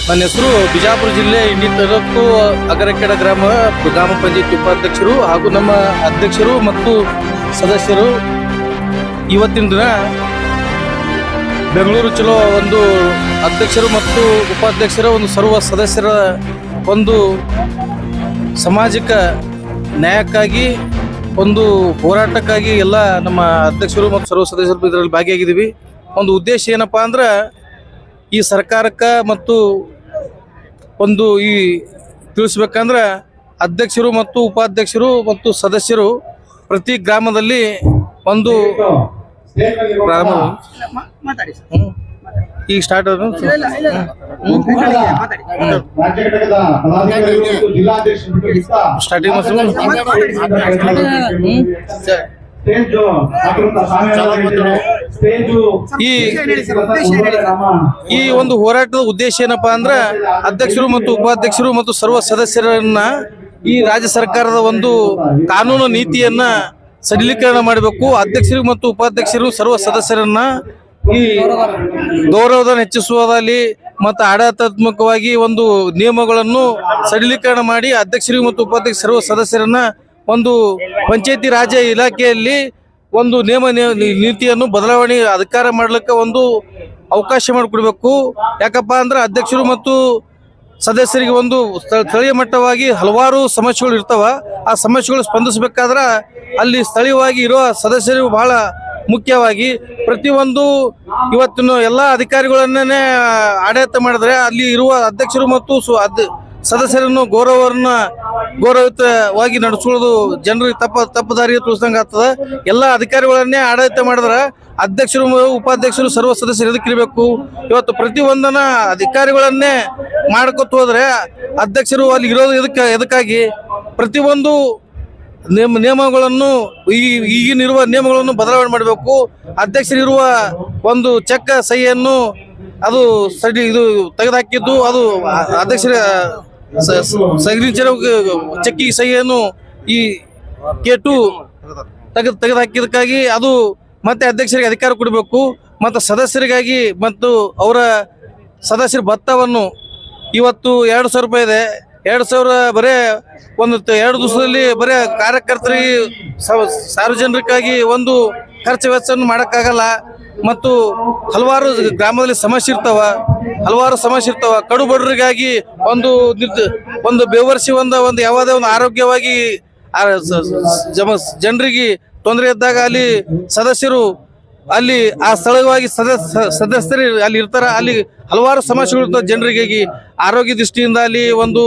ನನ್ನ ಹೆಸರು ಬಿಜಾಪುರ ಜಿಲ್ಲೆ ಇಂಡಿ ತಾಲೂಕು ಅಗರಕೆಡ ಗ್ರಾಮ ಪಂಚಾಯತ್ ಉಪಾಧ್ಯಕ್ಷರು ಹಾಗೂ ನಮ್ಮ ಅಧ್ಯಕ್ಷರು ಮತ್ತು ಸದಸ್ಯರು ಇವತ್ತಿನ ದಿನ ಬೆಂಗಳೂರು ಚಲೋ ಒಂದು ಅಧ್ಯಕ್ಷರು ಮತ್ತು ಉಪಾಧ್ಯಕ್ಷರ ಒಂದು ಸರ್ವ ಸದಸ್ಯರ ಒಂದು ಸಾಮಾಜಿಕ ನ್ಯಾಯಕ್ಕಾಗಿ ಒಂದು ಹೋರಾಟಕ್ಕಾಗಿ ಎಲ್ಲ ನಮ್ಮ ಅಧ್ಯಕ್ಷರು ಮತ್ತು ಸರ್ವ ಸದಸ್ಯರು ಇದರಲ್ಲಿ ಭಾಗಿಯಾಗಿದ್ದೀವಿ. ಒಂದು ಉದ್ದೇಶ ಏನಪ್ಪಾ ಅಂದ್ರೆ ಈ ಸರ್ಕಾರಕ್ಕೆ ಮತ್ತು ಒಂದು ಈ ತಿಳಿಸ್ಬೇಕಂದ್ರೆ ಅಧ್ಯಕ್ಷರು ಮತ್ತು ಉಪಾಧ್ಯಕ್ಷರು ಮತ್ತು ಸದಸ್ಯರು ಪ್ರತಿ ಗ್ರಾಮದಲ್ಲಿ ಒಂದು ಈಗ ಸ್ಟಾರ್ಟ್ ಈ ಒಂದು ಹೋರಾಟದ ಉದ್ದೇಶ ಏನಪ್ಪಾ ಅಂದ್ರ ಅಧ್ಯಕ್ಷರು ಮತ್ತು ಉಪಾಧ್ಯಕ್ಷರು ಮತ್ತು ಸರ್ವ ಸದಸ್ಯರನ್ನ ಈ ರಾಜ್ಯ ಸರ್ಕಾರದ ಒಂದು ಕಾನೂನು ನೀತಿಯನ್ನ ಸಡಿಲೀಕರಣ ಮಾಡಬೇಕು. ಅಧ್ಯಕ್ಷರು ಮತ್ತು ಉಪಾಧ್ಯಕ್ಷರು ಸರ್ವ ಸದಸ್ಯರನ್ನ ಈ ಗೌರವಧನ ಹೆಚ್ಚಿಸುವುದಲ್ಲಿ ಮತ್ತು ಆಡಳಿತಾತ್ಮಕವಾಗಿ ಒಂದು ನಿಯಮಗಳನ್ನು ಸಡಿಲೀಕರಣ ಮಾಡಿ ಅಧ್ಯಕ್ಷರು ಮತ್ತು ಉಪಾಧ್ಯಕ್ಷ ಸರ್ವ ಸದಸ್ಯರನ್ನ ಒಂದು ಪಂಚಾಯತಿ ರಾಜ್ ಇಲಾಖೆಯಲ್ಲಿ ಒಂದು ನಿಯಮ ನೀತಿಯನ್ನು ಬದಲಾವಣೆ ಅಧಿಕಾರ ಮಾಡಲಿಕ್ಕೆ ಒಂದು ಅವಕಾಶ ಮಾಡಿಕೊಡ್ಬೇಕು. ಯಾಕಪ್ಪ ಅಂದ್ರೆ ಅಧ್ಯಕ್ಷರು ಮತ್ತು ಸದಸ್ಯರಿಗೆ ಒಂದು ಸ್ಥಳೀಯ ಮಟ್ಟವಾಗಿ ಹಲವಾರು ಸಮಸ್ಯೆಗಳು ಇರ್ತಾವ. ಆ ಸಮಸ್ಯೆಗಳು ಸ್ಪಂದಿಸಬೇಕಾದ್ರೆ ಅಲ್ಲಿ ಸ್ಥಳೀಯವಾಗಿ ಇರುವ ಸದಸ್ಯರು ಬಹಳ ಮುಖ್ಯವಾಗಿ ಪ್ರತಿಯೊಂದು ಇವತ್ತಿನ ಎಲ್ಲ ಅಧಿಕಾರಿಗಳನ್ನೇ ಆಡಳಿತ ಮಾಡಿದ್ರೆ ಅಲ್ಲಿ ಇರುವ ಅಧ್ಯಕ್ಷರು ಮತ್ತು ಸದಸ್ಯರನ್ನು ಗೌರವಯುತವಾಗಿ ನಡೆಸುವುದು ಜನರಿಗೆ ತಪ್ಪು ದಾರಿಗೆ ತೋರಿಸಿದಂಗೆ ಆಗ್ತದೆ. ಎಲ್ಲ ಅಧಿಕಾರಿಗಳನ್ನೇ ಆಡಳಿತ ಮಾಡಿದ್ರೆ ಅಧ್ಯಕ್ಷರು ಉಪಾಧ್ಯಕ್ಷರು ಸರ್ವ ಸದಸ್ಯರು ಎದಕ್ಕಿರಬೇಕು? ಇವತ್ತು ಪ್ರತಿಯೊಂದನ್ನ ಅಧಿಕಾರಿಗಳನ್ನೇ ಮಾಡ್ಕೊತ ಹೋದ್ರೆ ಅಧ್ಯಕ್ಷರು ಅಲ್ಲಿ ಇರೋದು ಎದಕ್ಕಾಗಿ ಪ್ರತಿಯೊಂದು ನಿಯಮಗಳನ್ನು ಈಗಿನಿರುವ ನಿಯಮಗಳನ್ನು ಬದಲಾವಣೆ ಮಾಡಬೇಕು. ಅಧ್ಯಕ್ಷರಿರುವ ಒಂದು ಚೆಕ್ ಸಹಿಯನ್ನು ಅದು ಇದು ತೆಗೆದುಹಾಕಿದ್ದು ಅದು ಅಧ್ಯಕ್ಷರ ಸಿಗ್ನೇಚರ್ ಚೆಕ್ಕಿಗೆ ಸಹಿಯನ್ನು ಈ K2 ತೆಗೆದುಹಾಕಿದಕ್ಕಾಗಿ ಅದು ಮತ್ತೆ ಅಧ್ಯಕ್ಷರಿಗೆ ಅಧಿಕಾರ ಕೊಡಬೇಕು. ಮತ್ತು ಸದಸ್ಯರಿಗಾಗಿ ಮತ್ತು ಅವರ ಸದಸ್ಯರ ಭತ್ತವನ್ನು ಇವತ್ತು 2,000 ರೂಪಾಯಿ ಇದೆ. 2,000 ಬರೇ ಒಂದು 2 ದಿವಸದಲ್ಲಿ ಬರೇ ಕಾರ್ಯಕರ್ತರಿಗೆ ಸಾರ್ವಜನಿಕರಿಗಾಗಿ ಒಂದು ಖರ್ಚು ವೆಚ್ಚವನ್ನು ಮಾಡೋಕ್ಕಾಗಲ್ಲ. ಮತ್ತು ಹಲವಾರು ಗ್ರಾಮದಲ್ಲಿ ಸಮಸ್ಯೆ ಇರ್ತಾವ. ಕಡು ಬಡವರಿಗಾಗಿ ಒಂದು ಬೆವರ್ಸಿ ಒಂದು ಯಾವುದೇ ಒಂದು ಆರೋಗ್ಯವಾಗಿ ಜನರಿಗೆ ತೊಂದರೆ ಇದ್ದಾಗ ಅಲ್ಲಿ ಸದಸ್ಯರು ಅಲ್ಲಿ ಆ ಸ್ಥಳವಾಗಿ ಸದಸ್ಯರು ಅಲ್ಲಿ ಇರ್ತಾರ. ಅಲ್ಲಿ ಹಲವಾರು ಸಮಸ್ಯೆಗಳು ಇರ್ತವೆ ಜನರಿಗಾಗಿ. ಆರೋಗ್ಯ ದೃಷ್ಟಿಯಿಂದ ಅಲ್ಲಿ ಒಂದು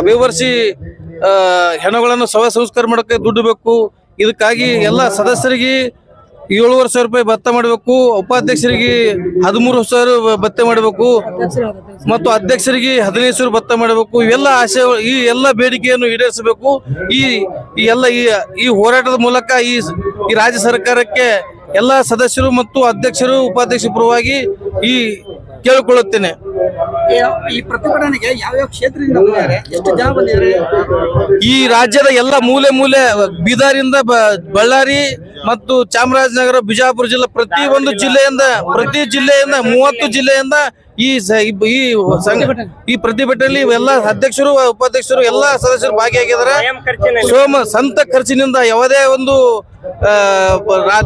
ಬೆವರ್ಸಿ ಹೆಣಗಳನ್ನು ಸಂಸ್ಕಾರ ಮಾಡೋಕ್ಕೆ ದುಡ್ಡು ಬೇಕು. ಇದಕ್ಕಾಗಿ ಎಲ್ಲ ಸದಸ್ಯರಿಗೆ 7,500 ರೂಪಾಯಿ ಭತ್ತ ಮಾಡಬೇಕು. ಉಪಾಧ್ಯಕ್ಷರಿಗೆ 13,000 ಭತ್ತ ಮಾಡಬೇಕು ಮತ್ತು ಅಧ್ಯಕ್ಷರಿಗೆ 15,000 ಭತ್ತ ಮಾಡಬೇಕು. ಇವೆಲ್ಲ ಆಶೆ ಈ ಎಲ್ಲ ಬೇಡಿಕೆಯನ್ನು ಈಡೇರಿಸಬೇಕು. ಈ ಹೋರಾಟದ ಮೂಲಕ ಈ ರಾಜ್ಯ ಸರ್ಕಾರಕ್ಕೆ ಎಲ್ಲ ಸದಸ್ಯರು ಮತ್ತು ಅಧ್ಯಕ್ಷರು ಉಪಾಧ್ಯಕ್ಷರ ಪರವಾಗಿ ಕೇಳಿಕೊಳ್ಳುತ್ತೇನೆ. ಈ ಪ್ರತಿಭಟನೆಗೆ ಯಾವ ಕ್ಷೇತ್ರದಿಂದ ಬಂದಿದ್ದಾರೆ, ಎಷ್ಟು ಜನ ಬಂದಿದ್ದಾರೆ? ಈ ರಾಜ್ಯದ ಎಲ್ಲ ಮೂಲೆ ಬೀದರಿಂದ ಬಳ್ಳಾರಿ ಮತ್ತು ಚಾಮರಾಜನಗರ, ಬಿಜಾಪುರ ಜಿಲ್ಲೆ ಪ್ರತಿ ಜಿಲ್ಲೆಯಿಂದ 30 ಜಿಲ್ಲೆಯಿಂದ ಈ ಪ್ರತಿಭಟನೆಯಲ್ಲಿ ಎಲ್ಲ ಅಧ್ಯಕ್ಷರು ಉಪಾಧ್ಯಕ್ಷರು ಎಲ್ಲ ಸದಸ್ಯರು ಭಾಗಿಯಾಗಿದ್ದಾರೆ. ಸ್ವಂತ ಖರ್ಚಿನಿಂದ ಯಾವುದೇ ಒಂದು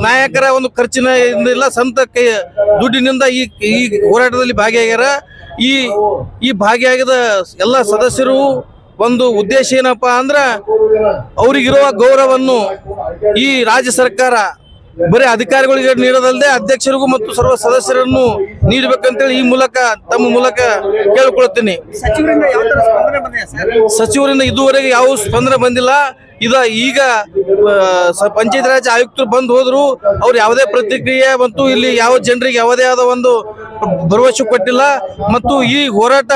ನಾಯಕರ ಒಂದು ಖರ್ಚಿನ ಇಲ್ಲ, ಸ್ವಂತ ದುಡ್ಡಿನಿಂದ ಈ ಹೋರಾಟದಲ್ಲಿ ಭಾಗಿಯಾಗ್ಯಾರ. ಈ ಭಾಗಿಯಾಗಿದ ಎಲ್ಲ ಸದಸ್ಯರು ಒಂದು ಉದ್ದೇಶ ಏನಪ್ಪಾ ಅಂದ್ರ ಅವ್ರಿಗಿರುವ ಗೌರವವನ್ನು ಈ ರಾಜ್ಯ ಸರ್ಕಾರ ಬರೀ ಅಧಿಕಾರಿಗಳಿಗೆ ನೀಡೋದಲ್ಲದೆ ಅಧ್ಯಕ್ಷರಿಗೂ ಮತ್ತು ಸರ್ವ ಸದಸ್ಯರನ್ನು ನೀಡಬೇಕಂತೇಳಿ ತಮ್ಮ ಮೂಲಕ ಕೇಳಿಕೊಳ್ಳುತ್ತೇನೆ. ಸಚಿವರಿಂದ ಇದುವರೆಗೆ ಯಾವ ಸ್ಪಂದನೆ ಬಂದಿಲ್ಲ. ಈಗ ಪಂಚಾಯತ್ ರಾಜ್ ಆಯುಕ್ತರು ಬಂದು ಹೋದ್ರು. ಅವ್ರು ಯಾವುದೇ ಪ್ರತಿಕ್ರಿಯೆ ಮತ್ತು ಇಲ್ಲಿ ಯಾವ ಜನರಿಗೆ ಯಾವುದೇ ಆದ ಒಂದು ಭರವಸೆ ಕೊಟ್ಟಿಲ್ಲ. ಮತ್ತು ಈ ಹೋರಾಟ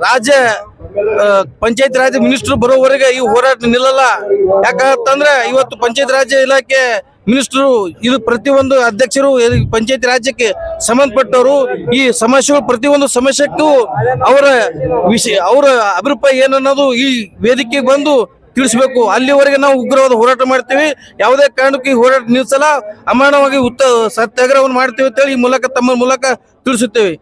ರಾಜ್ಯ ಪಂಚಾಯತ್ ರಾಜ್ ಮಿನಿಸ್ಟರ್ ಬರೋವರೆಗೆ ಈ ಹೋರಾಟ ನಿಲ್ಲಲ್ಲ. ಯಾಕಂತಂದ್ರೆ ಇವತ್ತು ಪಂಚಾಯತ್ ರಾಜ್ ಇಲಾಖೆ ಮಿನಿಸ್ಟರು ಇದು ಪ್ರತಿಯೊಂದು ಅಧ್ಯಕ್ಷರು ಪಂಚಾಯತ್ ರಾಜ್ಯಕ್ಕೆ ಸಂಬಂಧಪಟ್ಟವರು. ಈ ಸಮಸ್ಯೆಗಳು ಪ್ರತಿಯೊಂದು ಸಮಸ್ಯೆಕ್ಕೂ ಅವರ ಅಭಿಪ್ರಾಯ ಏನನ್ನೋದು ಈ ವೇದಿಕೆಗೆ ಬಂದು ತಿಳಿಸಬೇಕು. ಅಲ್ಲಿವರೆಗೆ ನಾವು ಉಗ್ರವಾದ ಹೋರಾಟ ಮಾಡ್ತೀವಿ. ಯಾವುದೇ ಕಾರಣಕ್ಕೂ ಈ ಹೋರಾಟ ನಿಲ್ಲಿಸಲ್ಲ, ಅಮಾನವಾಗಿ ಸತ್ಯಾಗ್ರಹವನ್ನು ಮಾಡ್ತೀವಿ ಅಂತೇಳಿ ಈ ಮೂಲಕ ತಮ್ಮ ಮೂಲಕ ತಿಳಿಸುತ್ತೇವೆ.